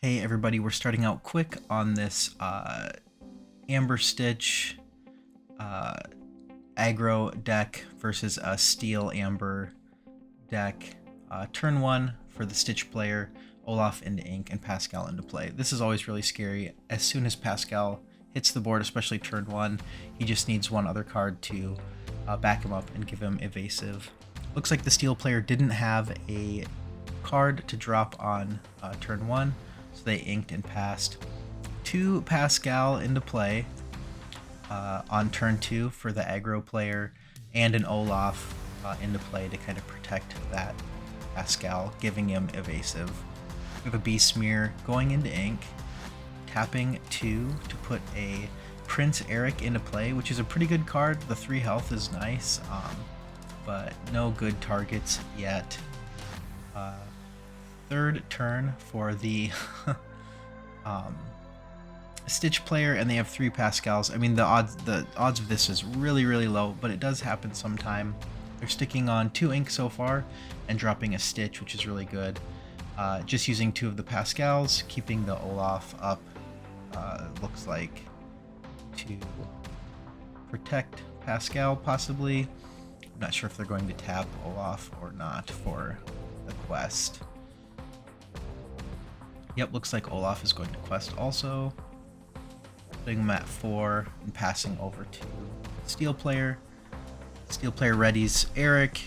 Hey everybody, we're starting out quick on this Amber Stitch aggro deck versus a Steel Amber deck. Turn 1 for the Stitch player, Olaf into ink, and Pascal into play. This is always really scary. As soon as Pascal hits the board, especially turn 1, he just needs one other card to back him up and give him evasive. Looks like the Steel player didn't have a card to drop on turn 1, so they inked and passed 2 Pascal into play on turn 2 for the aggro player, and an Olaf into play to kind of protect that Pascal, giving him evasive. We have a Beast Smear going into ink, tapping 2 to put a Prince Eric into play, which is a pretty good card. The 3 health is nice, but no good targets yet. Third turn for the Stitch player, and they have 3 Pascals. I mean, the odds of this is really low, but it does happen sometime. They're sticking on 2 ink so far and dropping a Stitch, which is really good. Just using 2 of the Pascals, keeping the Olaf up, looks like, to protect Pascal, possibly. I'm not sure if they're going to tap Olaf or not for the quest. Yep, looks like Olaf is going to quest also. Putting him at 4 and passing over to Steel player. Steel player readies Eric.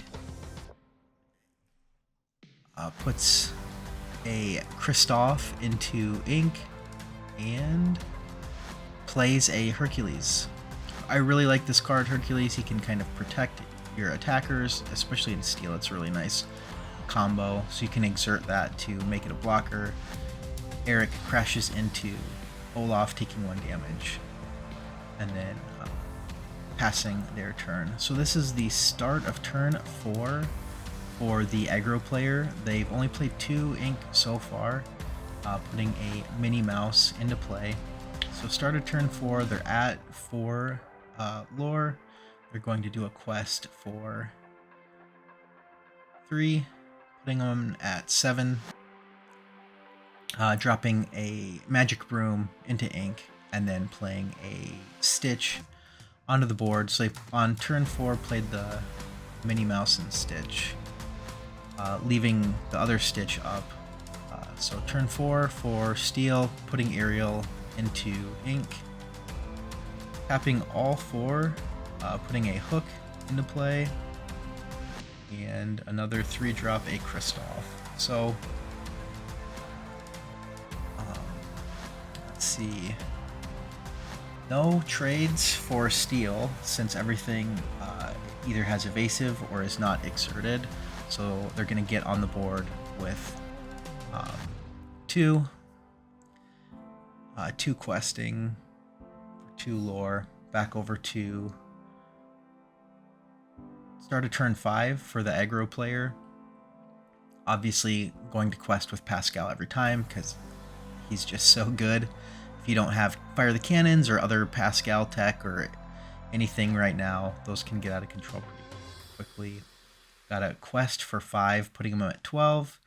Puts a Kristoff into ink and plays a Hercules. I really like this card, Hercules. He can kind of protect your attackers, especially in Steel. It's a really nice combo, so you can exert that to make it a blocker. Eric crashes into Olaf, taking 1 damage, and then passing their turn. So this is the start of turn 4 for the aggro player. They've only played 2 ink so far, putting a Minnie Mouse into play. So start of turn 4, they're at 4 lore. They're going to do a quest for 3, putting them at 7. Dropping a Magic Broom into ink, and then playing a Stitch onto the board. So they, on turn 4, played the Minnie Mouse and Stitch, leaving the other Stitch up. So turn 4 for Steel, putting Ariel into ink, tapping all 4, putting a Hook into play, and another 3-drop a Kristoff. So let's see. No trades for Steel, since everything either has evasive or is not exerted. So they're going to get on the board with 2 questing, 2 lore, back over to start of turn 5 for the aggro player. Obviously going to quest with Pascal every time because he's just so good. If you don't have Fire the Cannons or other Pascal tech or anything right now, those can get out of control pretty quickly. Got a quest for 5, putting them at 12.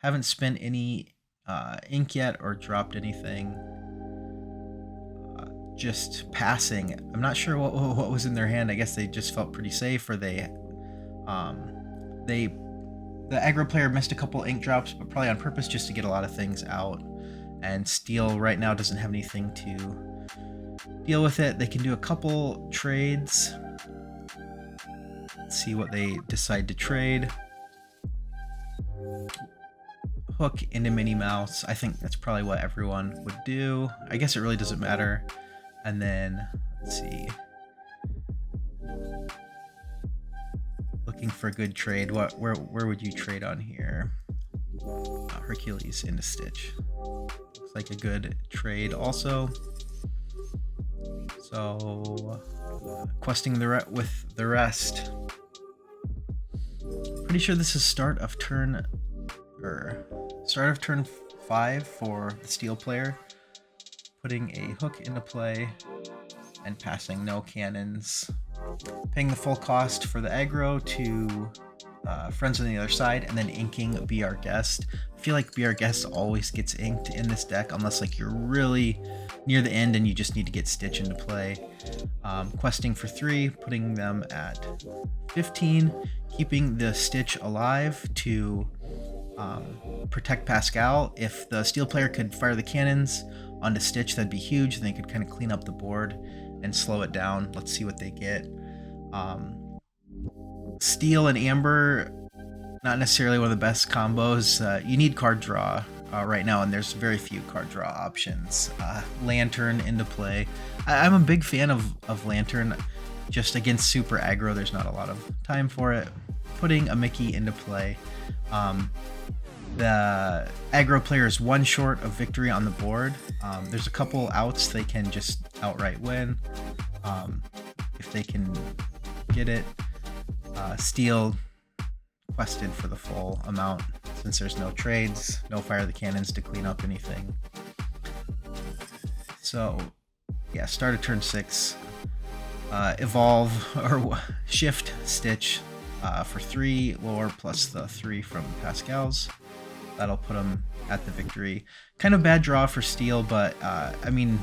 Haven't spent any ink yet or dropped anything. Just passing. I'm not sure what was in their hand. I guess they just felt pretty safe, or the aggro player missed a couple ink drops, but probably on purpose, just to get a lot of things out. And Steel right now doesn't have anything to deal with it. They can do a couple trades. Let's see what they decide to trade. Hook into Minnie Mouse. I think that's probably what everyone would do. I guess it really doesn't matter. And then, let's see. Looking for a good trade. Where would you trade on here? Hercules into Stitch. Looks like a good trade also. So questing with the rest. Pretty sure this is start of turn 5 for the Steel player. Putting a Hook into play and passing no cannons. Paying the full cost for the aggro to Friends on the other side, and then inking Be Our Guest. I feel like Be Our Guest always gets inked in this deck unless like you're really near the end and you just need to get Stitch into play. Questing for 3, putting them at 15, keeping the Stitch alive to protect Pascal. If the Steel player could fire the cannons onto Stitch, that'd be huge. Then they could kind of clean up the board and slow it down. Let's see what they get. Steel and Amber, not necessarily one of the best combos. You need card draw right now, and there's very few card draw options. Lantern into play. I'm a big fan of Lantern. Just against super aggro, there's not a lot of time for it. Putting a Mickey into play. The aggro player is 1 short of victory on the board. There's a couple outs they can just outright win if they can get it. Steel quested for the full amount since there's no trades, no fire the cannons to clean up anything. So yeah, start of turn 6. Evolve or shift Stitch for 3 lore plus the 3 from Pascal's. That'll put them at the victory. Kind of bad draw for Steel, but I mean,